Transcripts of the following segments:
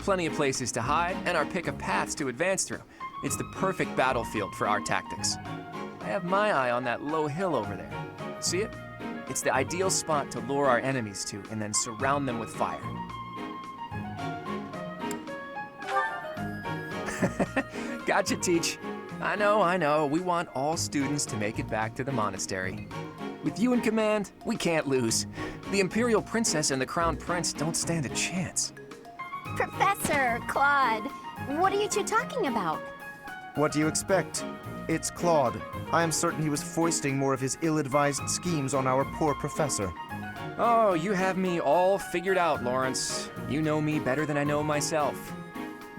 plenty of places to hide and our pick of paths to advance through. It's the perfect battlefield for our tactics. I have my eye on that low hill over there. See it? It's the ideal spot to lure our enemies to and then surround them with fire. Gotcha, Teach. I know. We want all students to make it back to the monastery. With you in command, we can't lose. The Imperial Princess and the Crown Prince don't stand a chance. Professor, Claude, what are you two talking about? What do you expect? It's Claude. I am certain he was foisting more of his ill-advised schemes on our poor professor. Oh, you have me all figured out, Lawrence. You know me better than I know myself.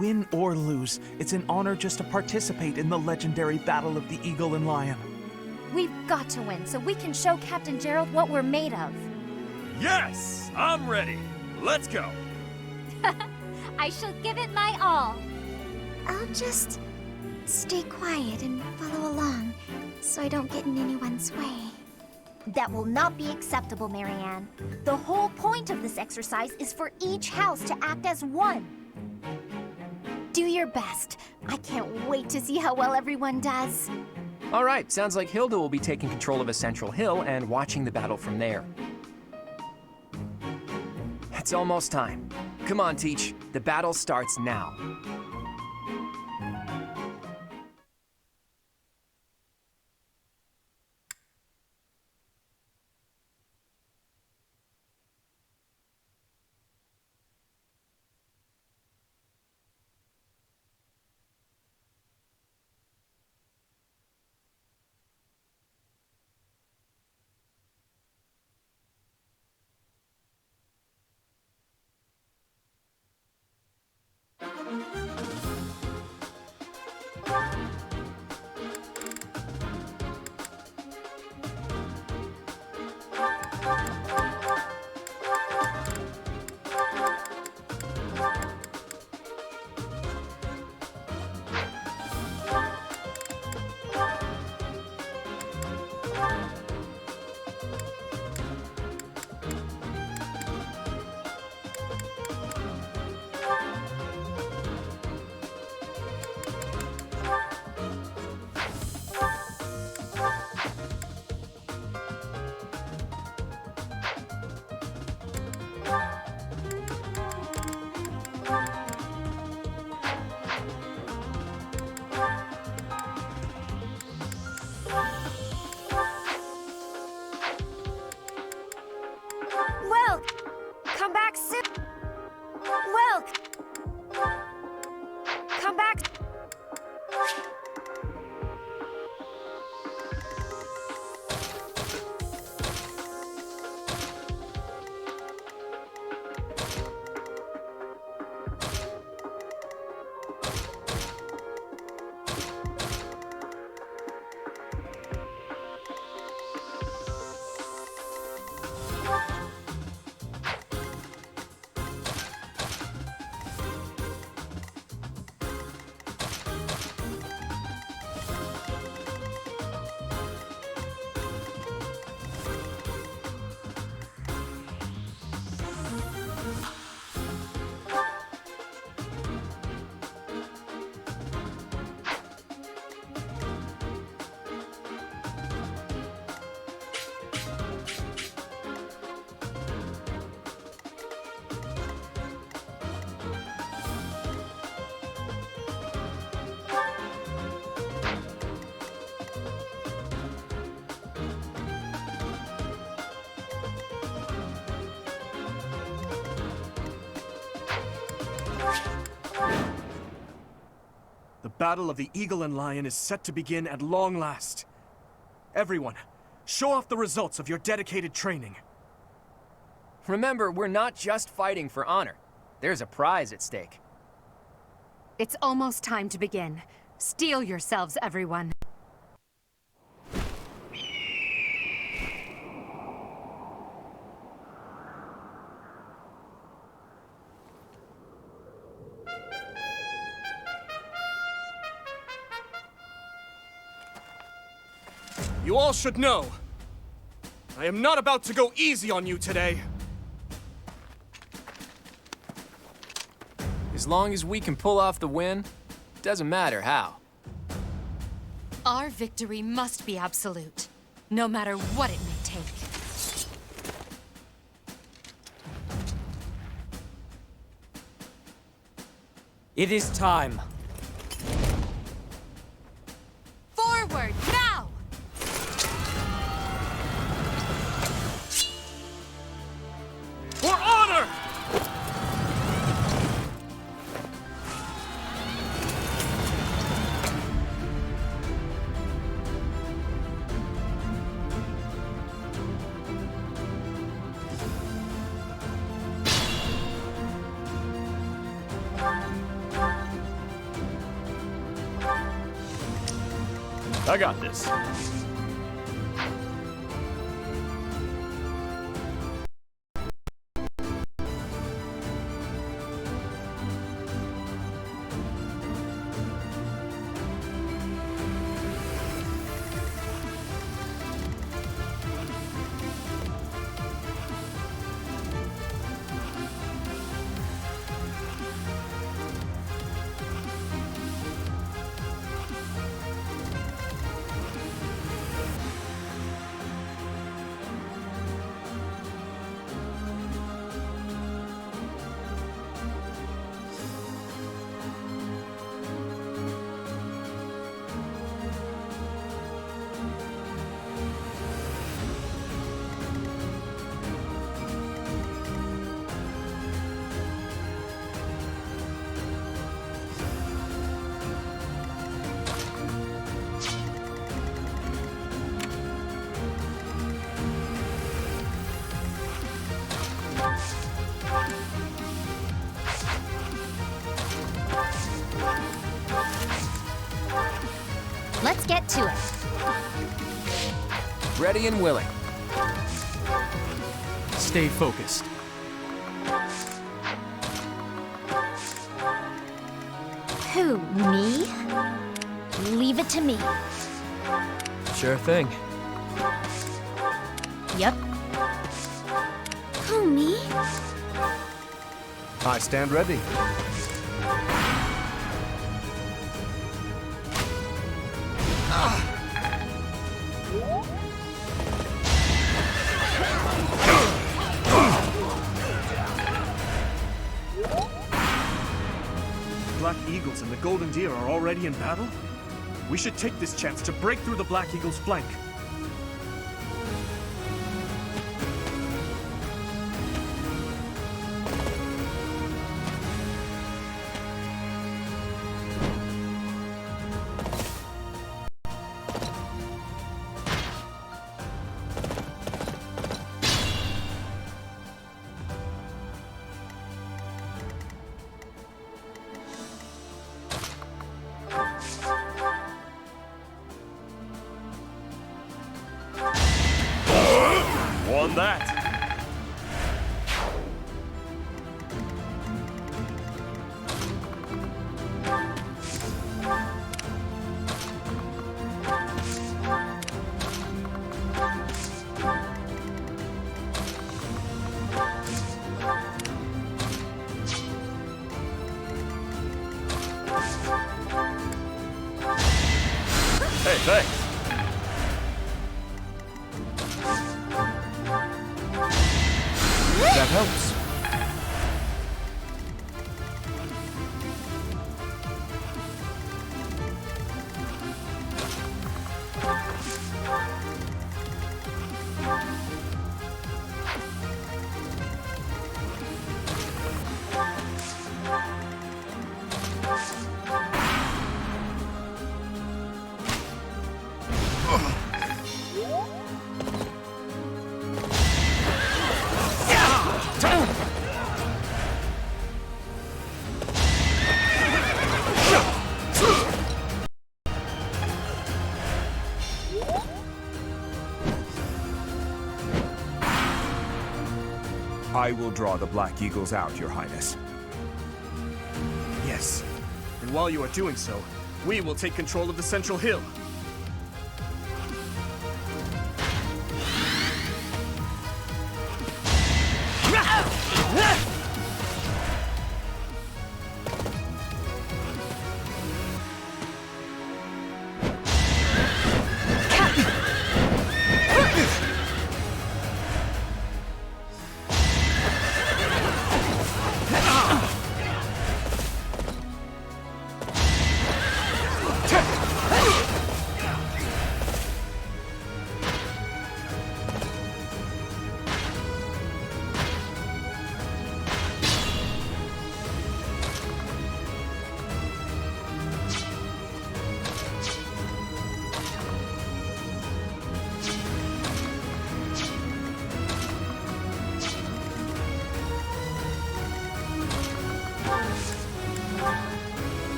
Win or lose, it's an honor just to participate in the legendary Battle of the Eagle and Lion. We've got to win so we can show Captain Gerald what we're made of. Yes! I'm ready. Let's go. I shall give it my all. I'll just stay quiet and follow along so I don't get in anyone's way. That will not be acceptable, Marianne. The whole point of this exercise is for each house to act as one. Do your best. I can't wait to see how well everyone does. All right, sounds like Hilda will be taking control of a central hill and watching the battle from there. It's almost time. Come on, Teach. The battle starts now. Come back soon. Wilk! Come back. The Battle of the Eagle and Lion is set to begin at long last. Everyone, show off the results of your dedicated training. Remember, we're not just fighting for honor. There's a prize at stake. It's almost time to begin. Steel yourselves, everyone. You all should know, I am not about to go easy on you today. As long as we can pull off the win, doesn't matter how. Our victory must be absolute, no matter what it may take. It is time. Forward, now! For honor! I got this. Let's get to it. Ready and willing. Stay focused. Who, me? Leave it to me. Sure thing. Yep. Who, me? I stand ready. Black Eagles and the Golden Deer are already in battle? We should take this chance to break through the Black Eagle's flank. Won that. Hey, thanks. That helps. I will draw the Black Eagles out, Your Highness. Yes. And while you are doing so, we will take control of the central hill.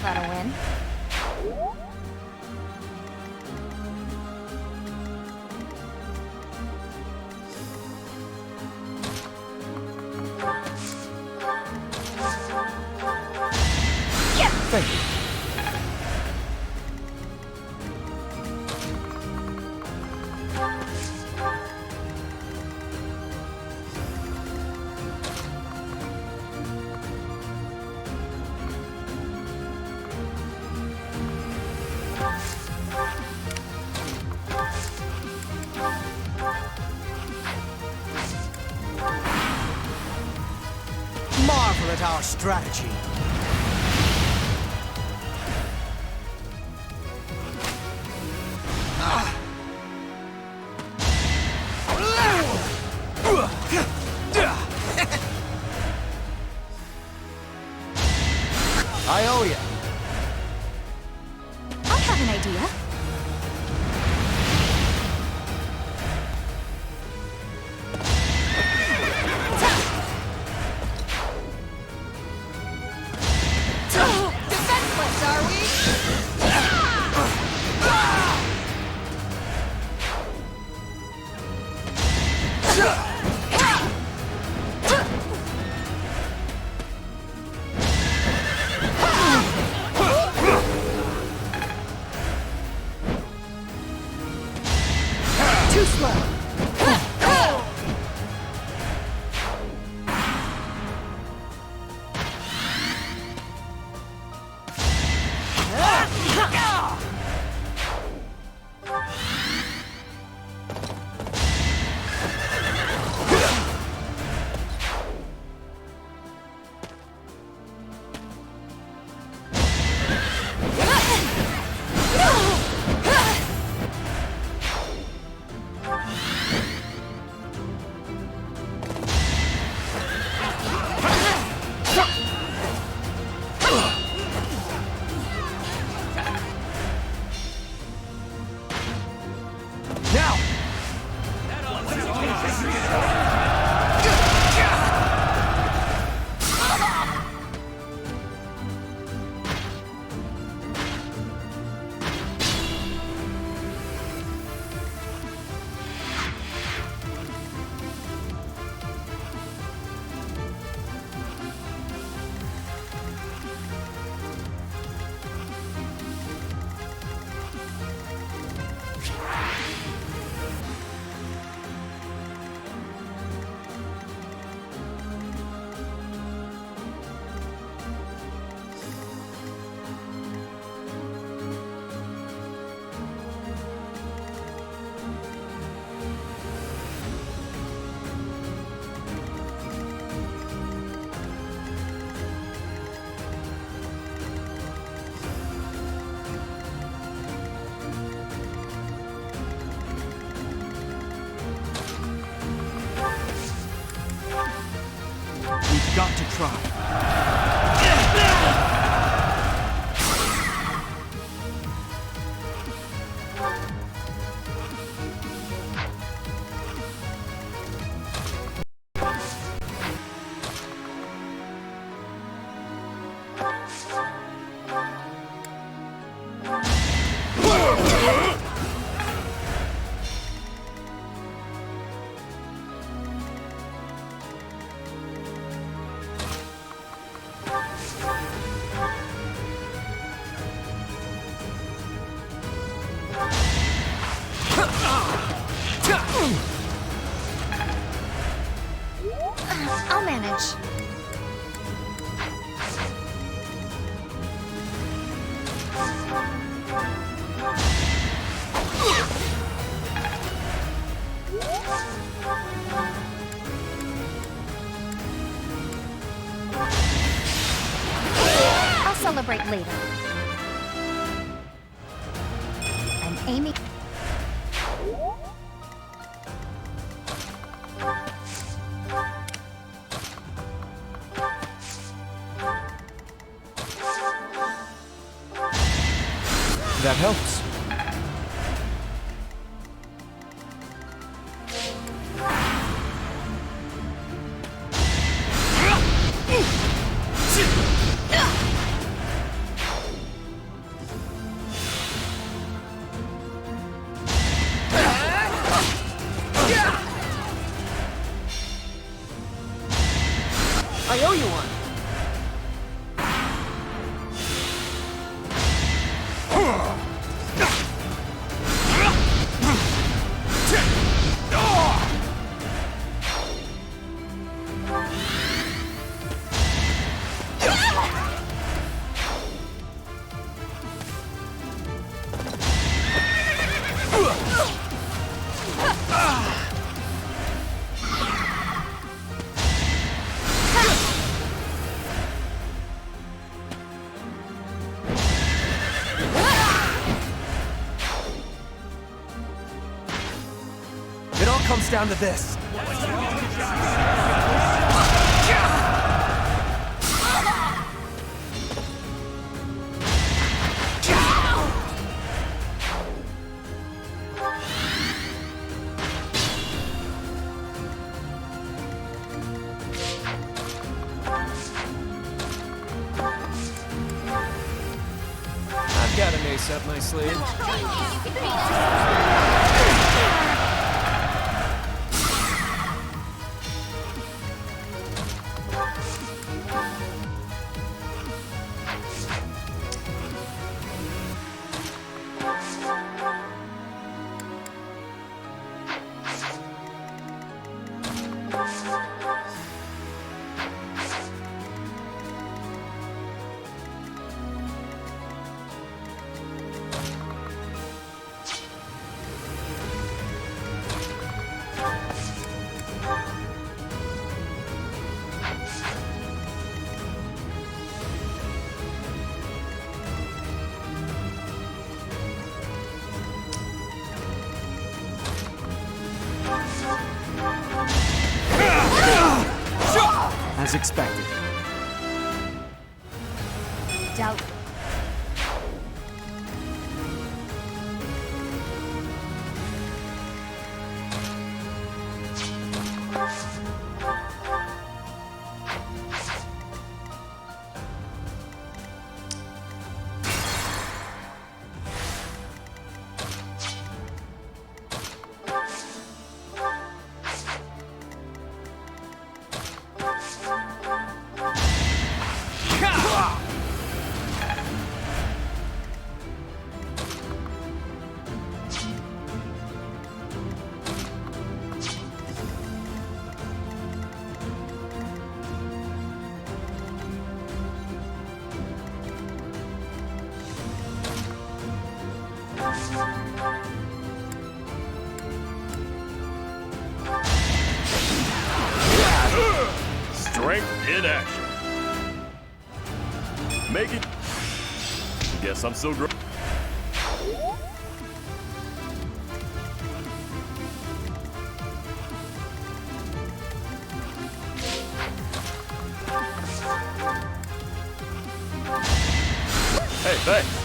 how to win. Thank you. Marvel at our strategy. I owe you. I have an idea. Defenseless, are we? Too slow. Now! We've got to try. I'll manage. I'll celebrate later. I'm aiming. That helps. I owe you one. It all comes down to this. I've got an ace up my sleeve. As expected. Doubt. Strength in action. Make it. Guess I'm so great. Hey, thanks.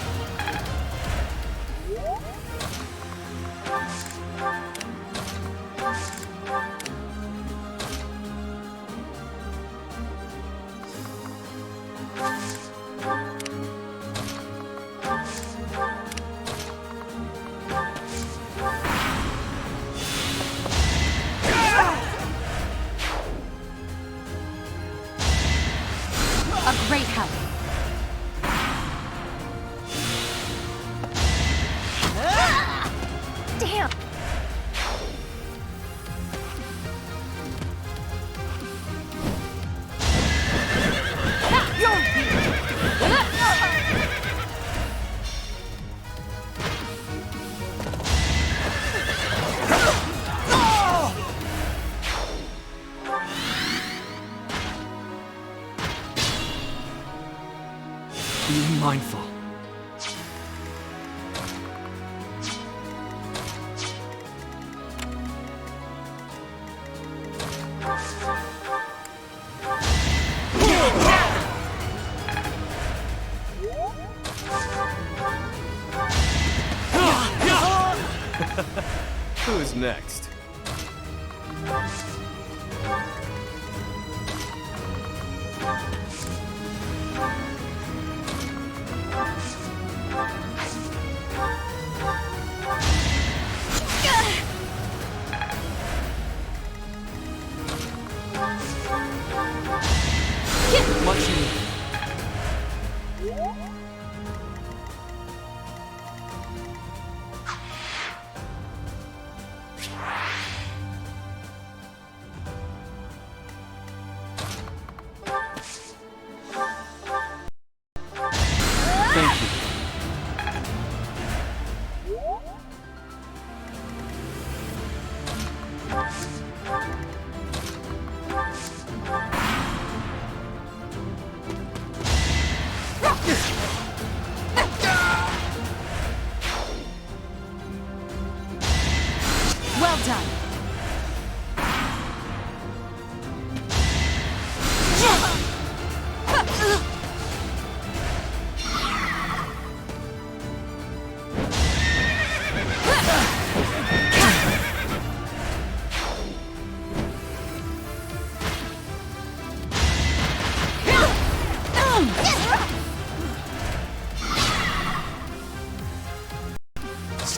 A great help. Damn! Be mindful. Who's next?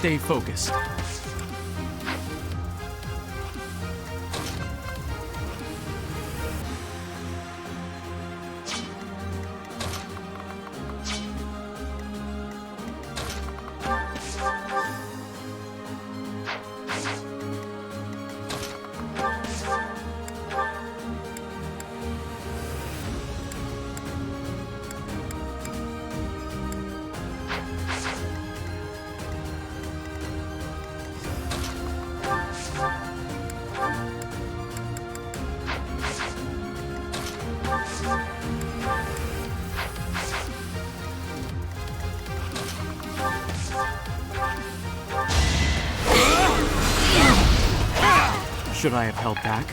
stay focused. Should I have held back?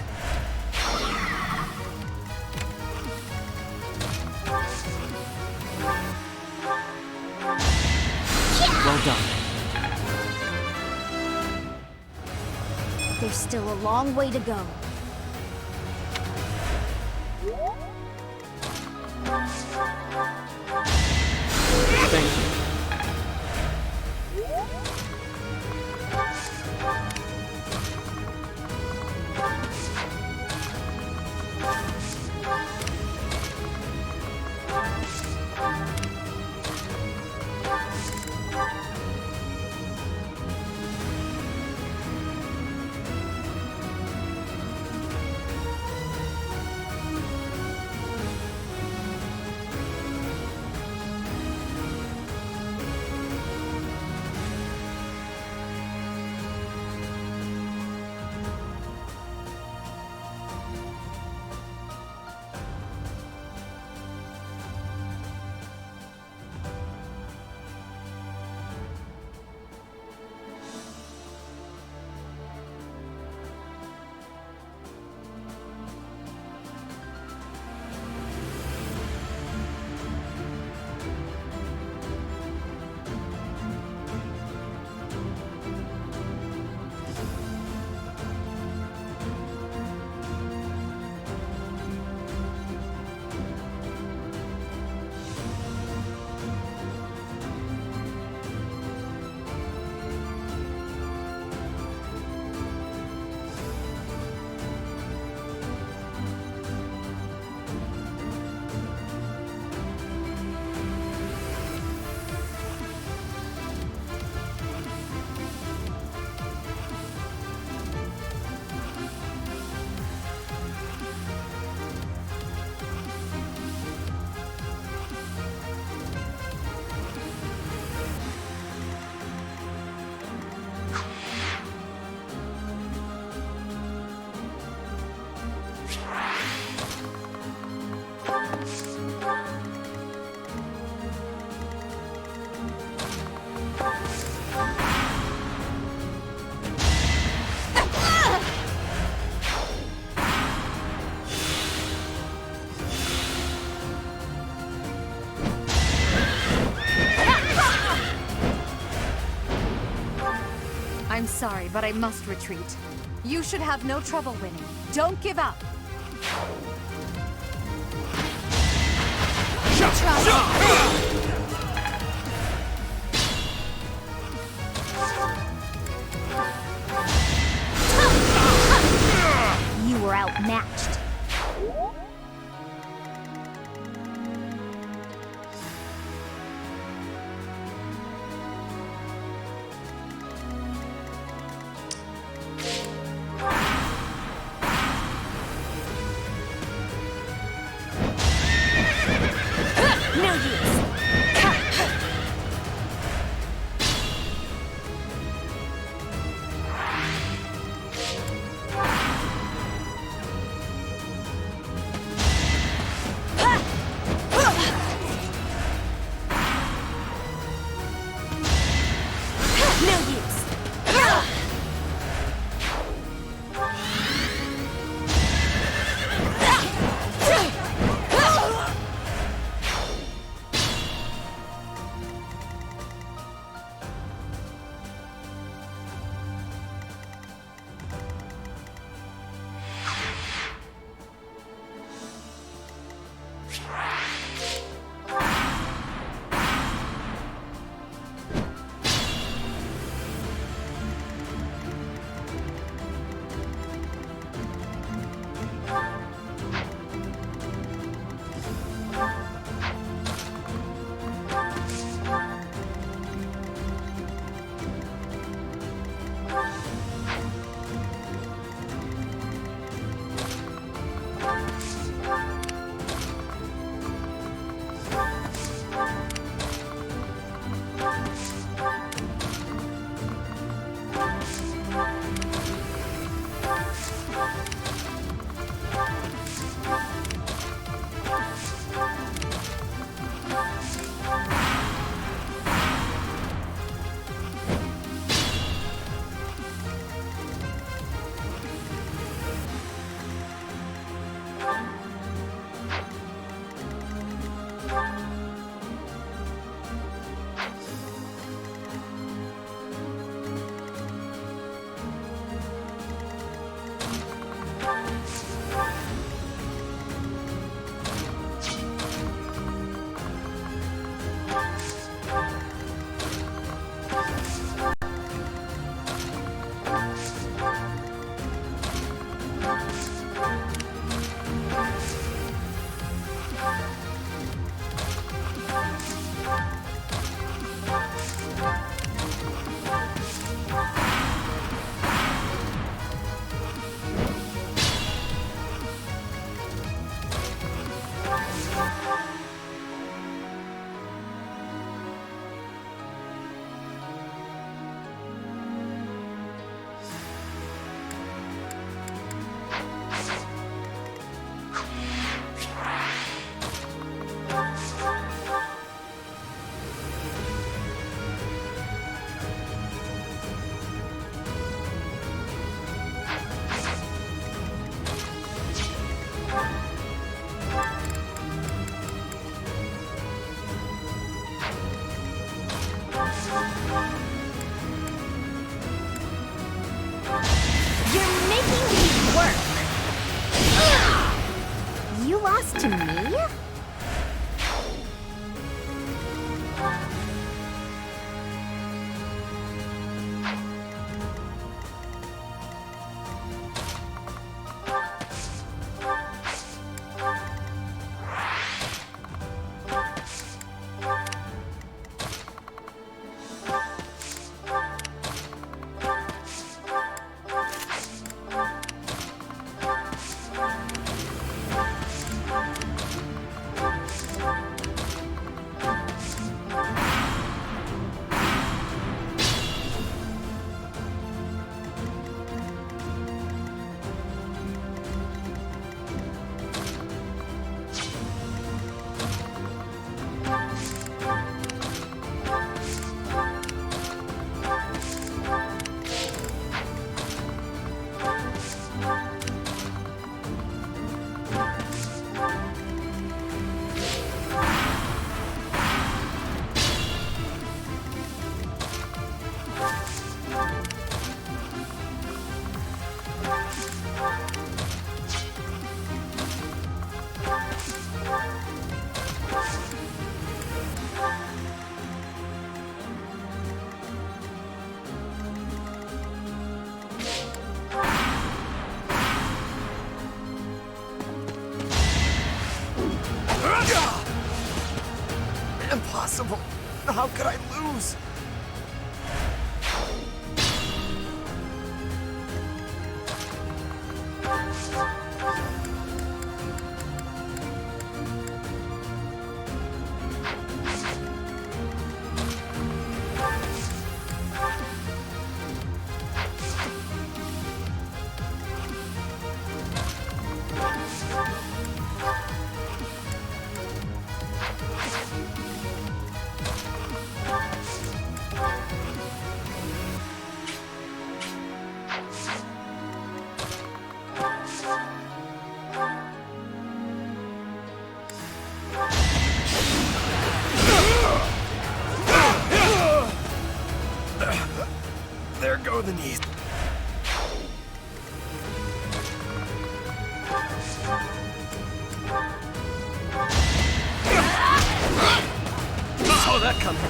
Well done. There's still a long way to go. Thank you. I'm sorry, but I must retreat. You should have no trouble winning. Don't give up. You were outmatched. No use. lost to me? Impossible! How could I lose? There go the knees. Saw that coming.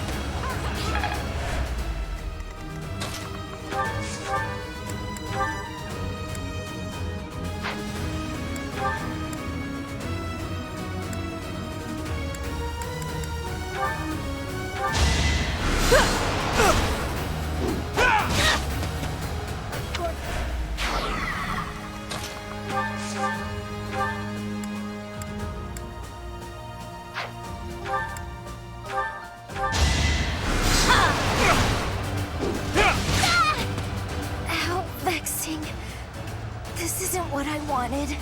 How vexing. This isn't what I wanted.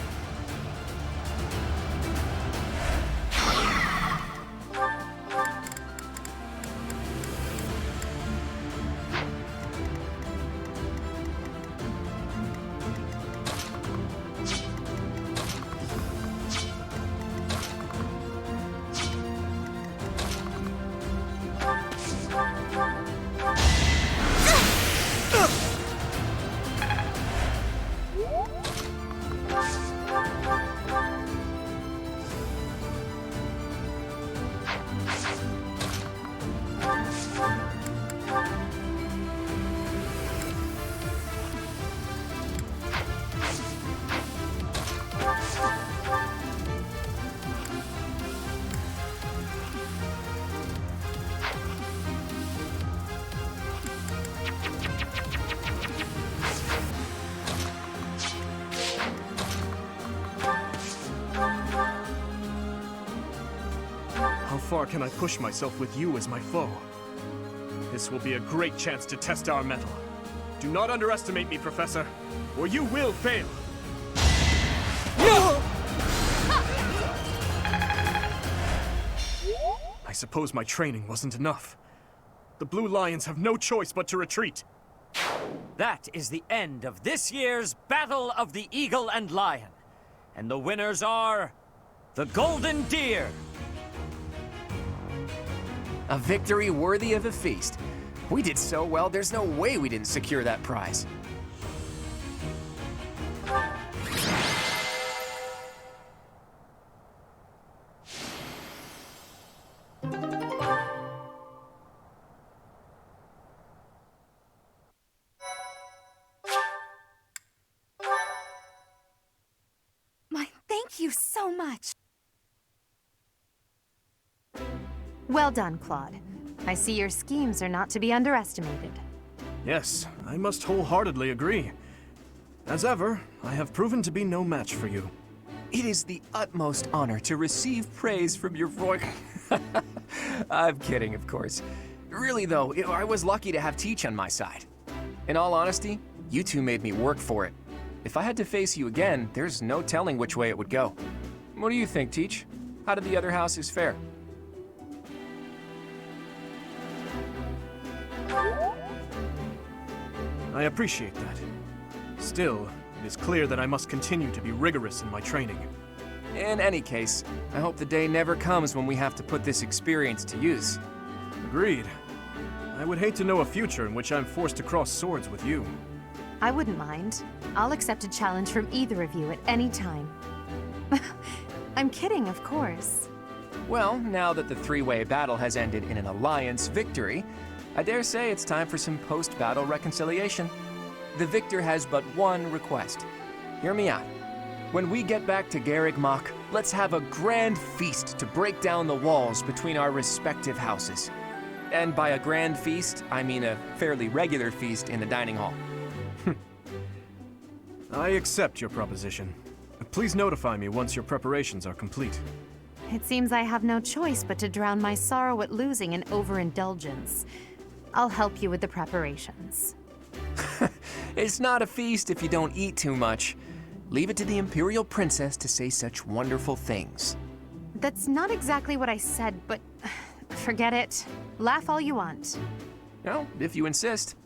How far can I push myself with you as my foe? This will be a great chance to test our mettle. Do not underestimate me, Professor, or you will fail. I suppose my training wasn't enough. The Blue Lions have no choice but to retreat. That is the end of this year's Battle of the Eagle and Lion. And the winners are the Golden Deer. A victory worthy of a feast. We did so well, there's no way we didn't secure that prize. Thank you so much. Well done, Claude. I see your schemes are not to be underestimated. Yes, I must wholeheartedly agree. As ever, I have proven to be no match for you. It is the utmost honor to receive praise from your royal... I'm kidding, of course. Really, though, I was lucky to have Teach on my side. In all honesty, you two made me work for it. If I had to face you again, there's no telling which way it would go. What do you think, Teach? How did the other houses fare? I appreciate that. Still, it is clear that I must continue to be rigorous in my training. In any case, I hope the day never comes when we have to put this experience to use. Agreed. I would hate to know a future in which I'm forced to cross swords with you. I wouldn't mind. I'll accept a challenge from either of you at any time. I'm kidding, of course. Well, now that the three-way battle has ended in an alliance victory, I dare say it's time for some post-battle reconciliation. The victor has but one request. Hear me out. When we get back to Garreg Mach, let's have a grand feast to break down the walls between our respective houses. And by a grand feast, I mean a fairly regular feast in the dining hall. I accept your proposition. Please notify me once your preparations are complete. It seems I have no choice but to drown my sorrow at losing in overindulgence. I'll help you with the preparations. It's not a feast if you don't eat too much. Leave it to the Imperial Princess to say such wonderful things. That's not exactly what I said, but forget it. Laugh all you want. Well, if you insist.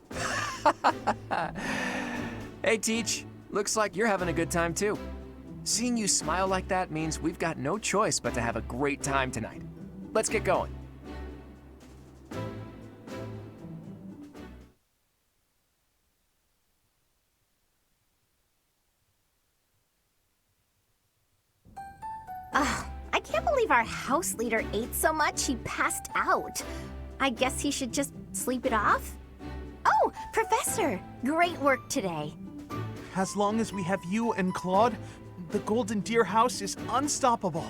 Hey, Teach. Looks like you're having a good time, too. Seeing you smile like that means we've got no choice but to have a great time tonight. Let's get going. I can't believe our house leader ate so much he passed out. I guess he should just sleep it off? Oh, Professor! Great work today. As long as we have you and Claude, the Golden Deer House is unstoppable.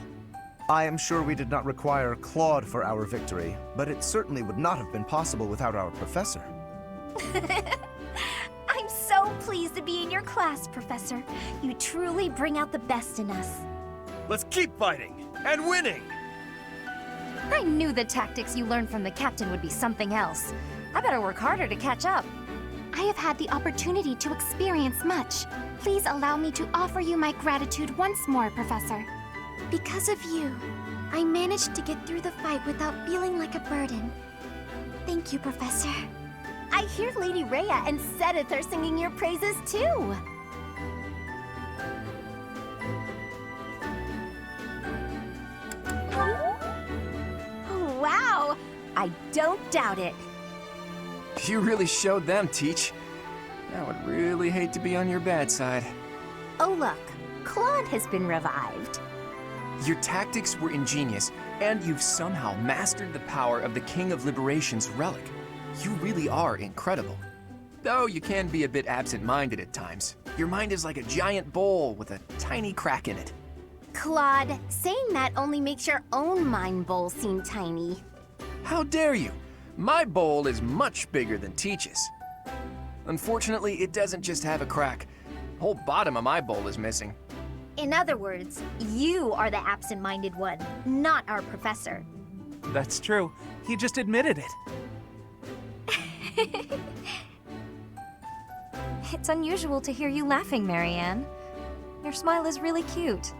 I am sure we did not require Claude for our victory, but it certainly would not have been possible without our professor. I'm so pleased to be in your class, Professor. You truly bring out the best in us. Let's keep fighting and winning! I knew the tactics you learned from the captain would be something else. I better work harder to catch up. I have had the opportunity to experience much. Please allow me to offer you my gratitude once more, Professor. Because of you, I managed to get through the fight without feeling like a burden. Thank you, Professor. I hear Lady Rhea and Sedith are singing your praises too. Oh, wow! I don't doubt it. You really showed them, Teach. I would really hate to be on your bad side. Oh, look. Claude has been revived. Your tactics were ingenious, and you've somehow mastered the power of the King of Liberation's relic. You really are incredible. Though you can be a bit absent-minded at times. Your mind is like a giant bowl with a tiny crack in it. Claude, saying that only makes your own mind bowl seem tiny. How dare you? My bowl is much bigger than Teach's. Unfortunately, it doesn't just have a crack. The whole bottom of my bowl is missing. In other words, you are the absent-minded one, not our professor. That's true. He just admitted it. It's unusual to hear you laughing, Marianne. Your smile is really cute.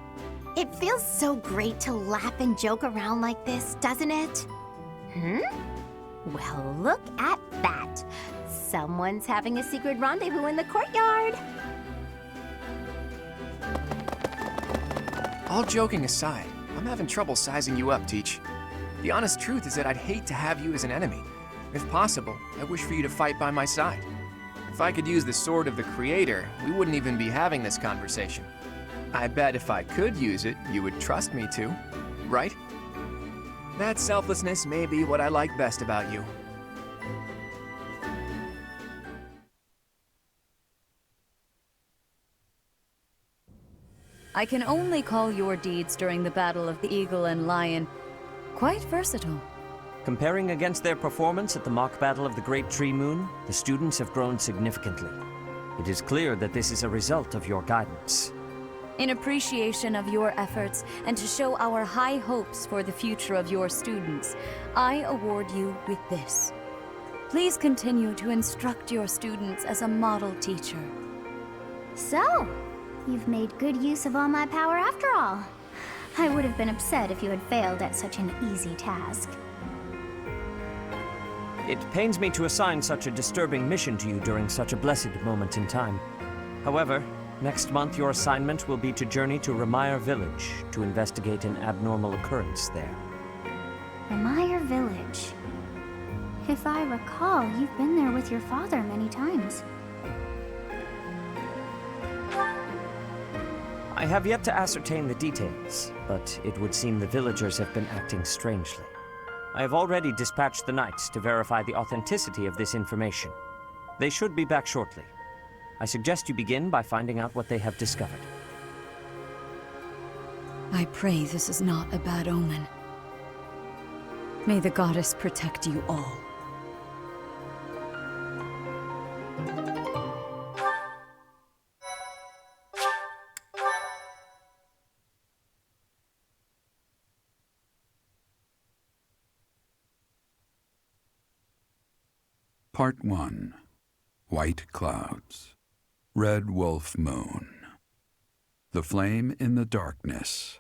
It feels so great to laugh and joke around like this, doesn't it? Well, look at that. Someone's having a secret rendezvous in the courtyard. All joking aside, I'm having trouble sizing you up, Teach. The honest truth is that I'd hate to have you as an enemy. If possible, I wish for you to fight by my side. If I could use the sword of the Creator, we wouldn't even be having this conversation. I bet if I could use it, you would trust me to, right? That selflessness may be what I like best about you. I can only call your deeds during the Battle of the Eagle and Lion quite versatile. Comparing against their performance at the mock battle of the Great Tree Moon, the students have grown significantly. It is clear that this is a result of your guidance. In appreciation of your efforts and to show our high hopes for the future of your students, I award you with this. Please continue to instruct your students as a model teacher. So, you've made good use of all my power after all. I would have been upset if you had failed at such an easy task. It pains me to assign such a disturbing mission to you during such a blessed moment in time. However, next month your assignment will be to journey to Remire Village to investigate an abnormal occurrence there. Remire Village. If I recall, you've been there with your father many times. I have yet to ascertain the details, but it would seem the villagers have been acting strangely. I have already dispatched the knights to verify the authenticity of this information. They should be back shortly. I suggest you begin by finding out what they have discovered. I pray this is not a bad omen. May the goddess protect you all. Part 1. White Clouds. Red Wolf Moon. The Flame in the Darkness.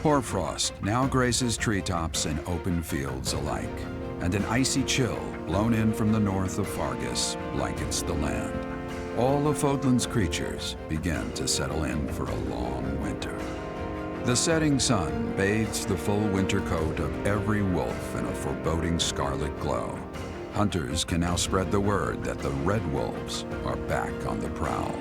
Hoarfrost now graces treetops and open fields alike, and an icy chill blown in from the north of Fargus blankets the land. All of Fodlan's creatures begin to settle in for a long winter. The setting sun bathes the full winter coat of every wolf in a foreboding scarlet glow. Hunters can now spread the word that the red wolves are back on the prowl.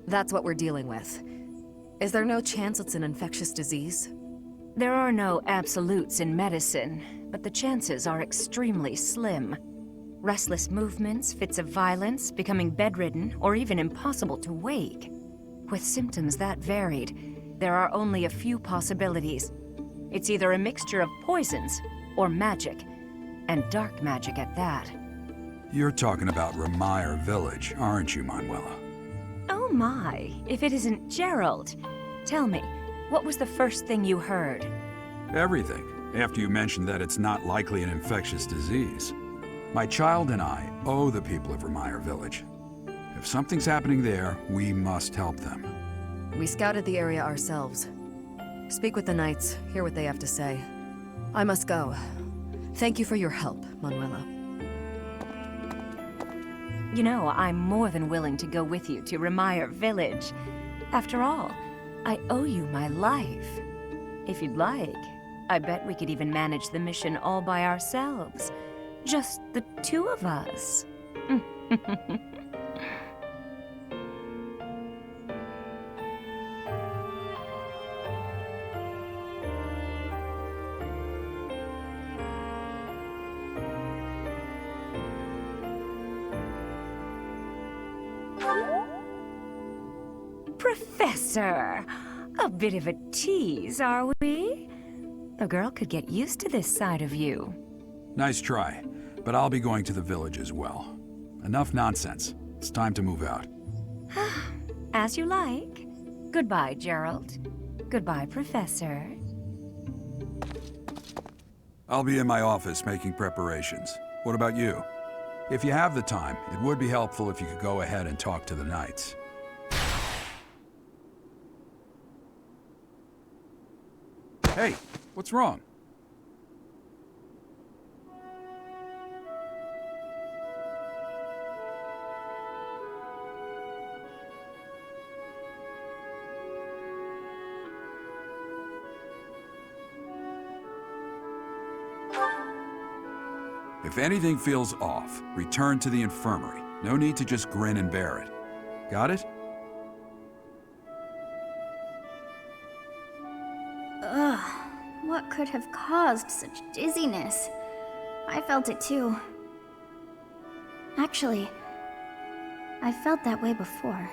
That's what we're dealing with. Is there no chance it's an infectious disease? There are no absolutes in medicine, but the chances are extremely slim. Restless movements, fits of violence, becoming bedridden, or even impossible to wake. With symptoms that varied, there are only a few possibilities. It's either a mixture of poisons or magic, and dark magic at that. You're talking about Remire Village, aren't you, Manuela? Oh my, if it isn't Gerald. Tell me, what was the first thing you heard? Everything, after you mentioned that it's not likely an infectious disease. My child and I owe the people of Remire Village. If something's happening there, we must help them. We scouted the area ourselves. Speak with the knights, hear what they have to say. I must go. Thank you for your help, Manuela. You know, I'm more than willing to go with you to Remire Village. After all, I owe you my life. If you'd like, I bet we could even manage the mission all by ourselves. Just the two of us. Professor! A bit of a tease, are we? A girl could get used to this side of you. Nice try, but I'll be going to the village as well. Enough nonsense. It's time to move out. As you like. Goodbye, Gerald. Goodbye, Professor. I'll be in my office making preparations. What about you? If you have the time, it would be helpful if you could go ahead and talk to the knights. Hey, what's wrong? If anything feels off, return to the infirmary. No need to just grin and bear it. Got it? Ugh, what could have caused such dizziness? I felt it too. Actually, I felt that way before.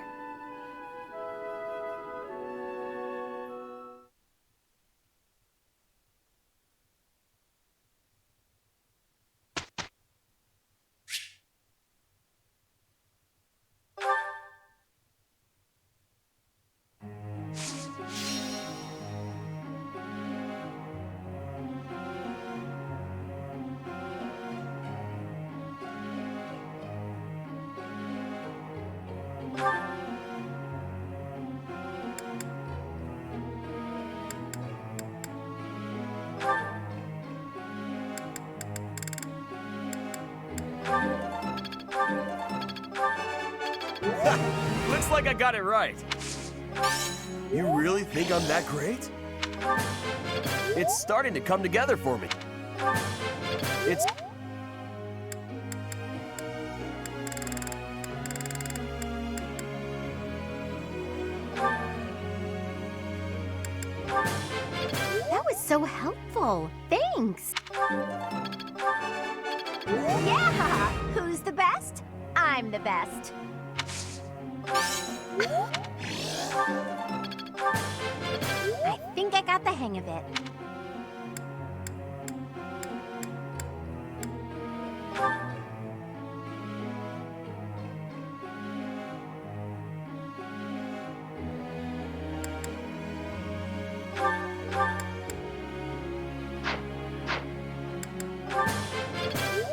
Looks like I got it right. You really think I'm that great? It's starting to come together for me. It's... That was so helpful. Thanks. Yeah! Who's the best? I'm the best. I think I got the hang of it.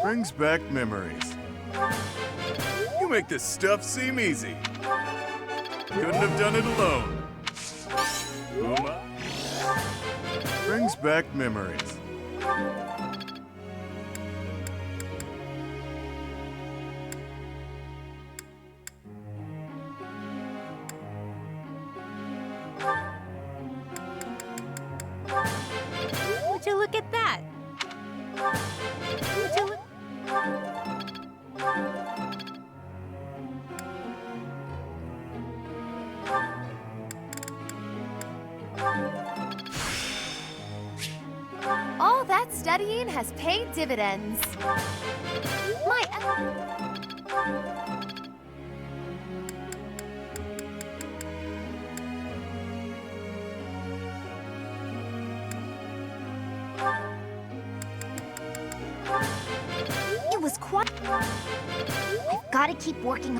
Brings back memories. You make this stuff seem easy. Couldn't have done it alone. Uma? Brings back memories. Would you look at that? Would you look... All that studying has paid dividends. It was quite... I've got to keep working.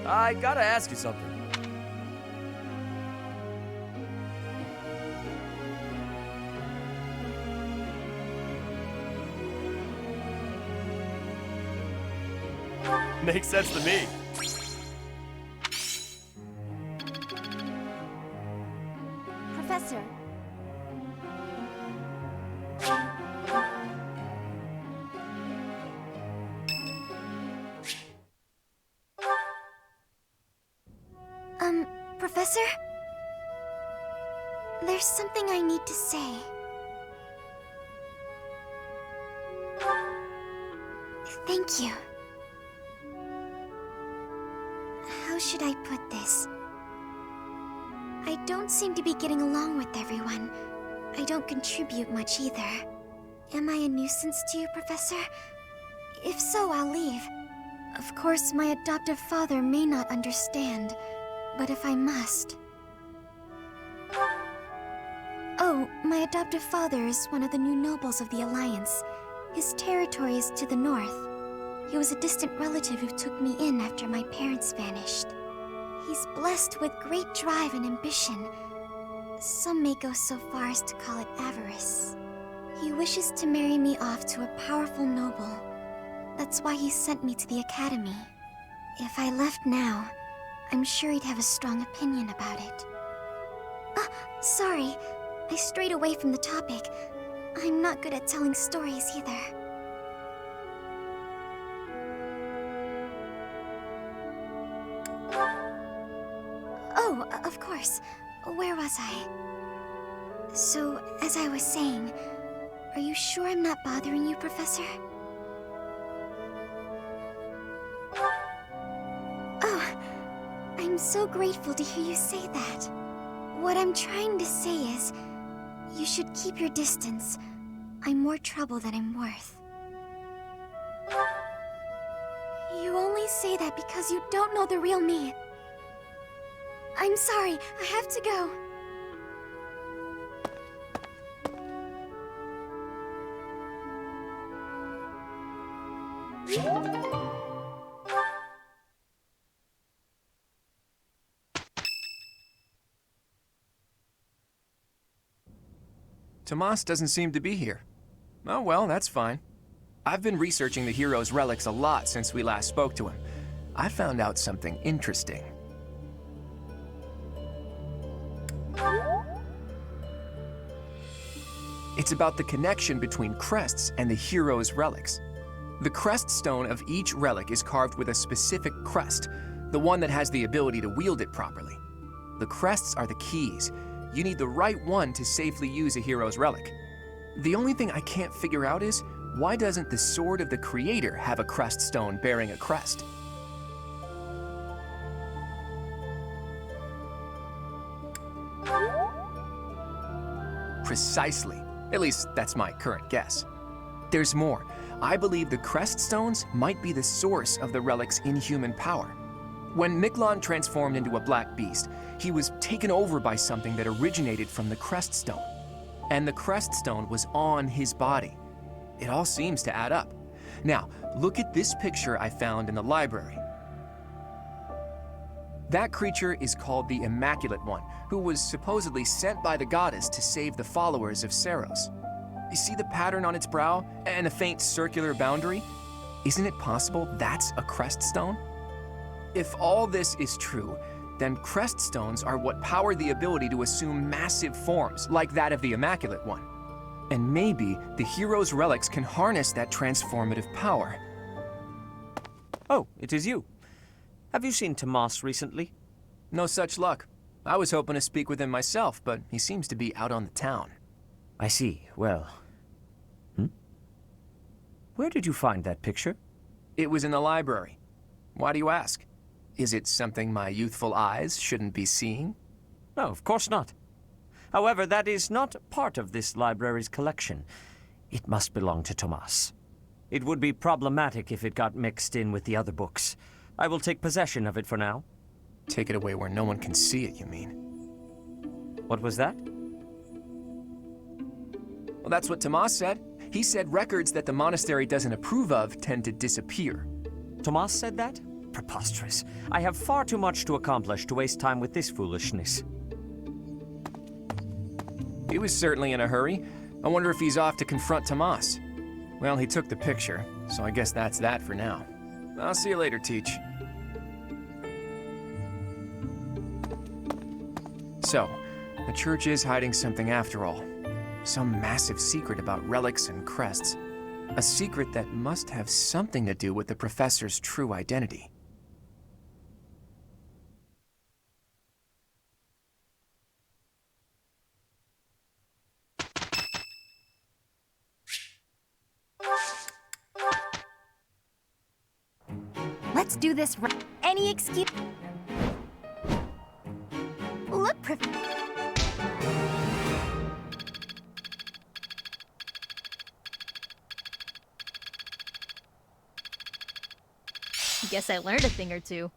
I gotta ask you something. Makes sense to me. Professor. Professor? There's something I need to say. Thank you. How should I put this? I don't seem to be getting along with everyone. I don't contribute much either. Am I a nuisance to you, Professor? If so, I'll leave. Of course, my adoptive father may not understand, but if I must... Oh, my adoptive father is one of the new nobles of the Alliance. His territory is to the north. He was a distant relative who took me in after my parents vanished. He's blessed with great drive and ambition. Some may go so far as to call it avarice. He wishes to marry me off to a powerful noble. That's why he sent me to the academy. If I left now, I'm sure he'd have a strong opinion about it. Sorry. I strayed away from the topic. I'm not good at telling stories either. Oh, of course. Where was I? So, as I was saying, are you sure I'm not bothering you, Professor? Oh, I'm so grateful to hear you say that. What I'm trying to say is, you should keep your distance. I'm more trouble than I'm worth. You only say that because you don't know the real me. I'm sorry, I have to go. Tomas doesn't seem to be here. Oh well, that's fine. I've been researching the hero's relics a lot since we last spoke to him. I found out something interesting. It's about the connection between crests and the hero's relics. The crest stone of each relic is carved with a specific crest, the one that has the ability to wield it properly. The crests are the keys. You need the right one to safely use a hero's relic. The only thing I can't figure out is, why doesn't the Sword of the Creator have a crest stone bearing a crest? Precisely. At least, that's my current guess. There's more. I believe the crest stones might be the source of the relic's inhuman power. When Miklon transformed into a black beast, he was taken over by something that originated from the crest stone. And the crest stone was on his body. It all seems to add up. Now, look at this picture I found in the library. That creature is called the Immaculate One, who was supposedly sent by the goddess to save the followers of Saros. You see the pattern on its brow and the faint circular boundary? Isn't it possible that's a crest stone? If all this is true, then crest stones are what power the ability to assume massive forms, like that of the Immaculate One. And maybe the hero's relics can harness that transformative power. Oh, it is you. Have you seen Tomas recently? No such luck. I was hoping to speak with him myself, but he seems to be out on the town. I see. Well... Where did you find that picture? It was in the library. Why do you ask? Is it something my youthful eyes shouldn't be seeing? No, of course not. However, that is not part of this library's collection. It must belong to Tomas. It would be problematic if it got mixed in with the other books. I will take possession of it for now. Take it away where no one can see it, you mean? What was that? Well, that's what Tomas said. He said records that the monastery doesn't approve of tend to disappear. Tomas said that? Preposterous. I have far too much to accomplish to waste time with this foolishness. He was certainly in a hurry. I wonder if he's off to confront Tomas. Well, he took the picture, so I guess that's that for now. I'll see you later, Teach. So, the church is hiding something after all. Some massive secret about relics and crests. A secret that must have something to do with the professor's true identity. Let's do this any excuse. Look, Guess I learned a thing or two.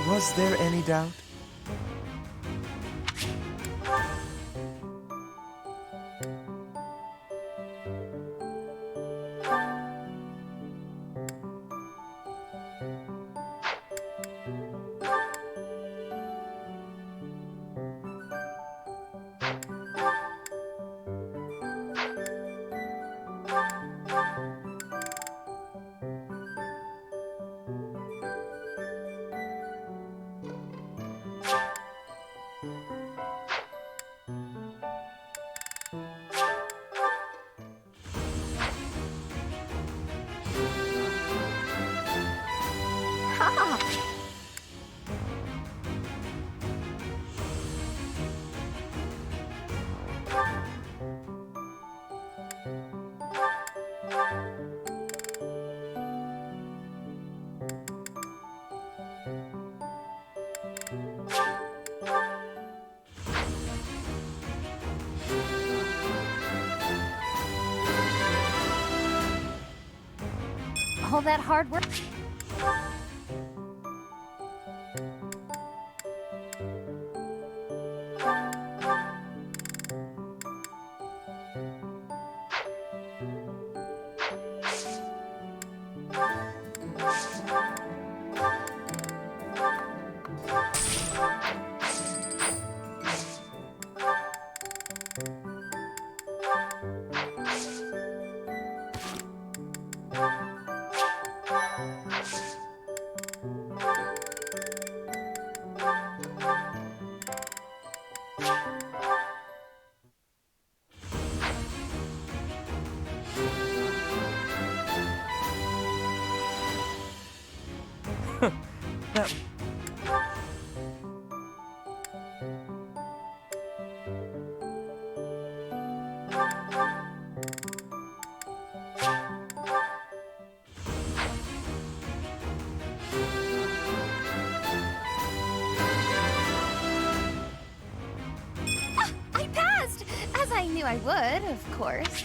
Was there any doubt? All that hard work. That... I passed! As I knew I would, of course.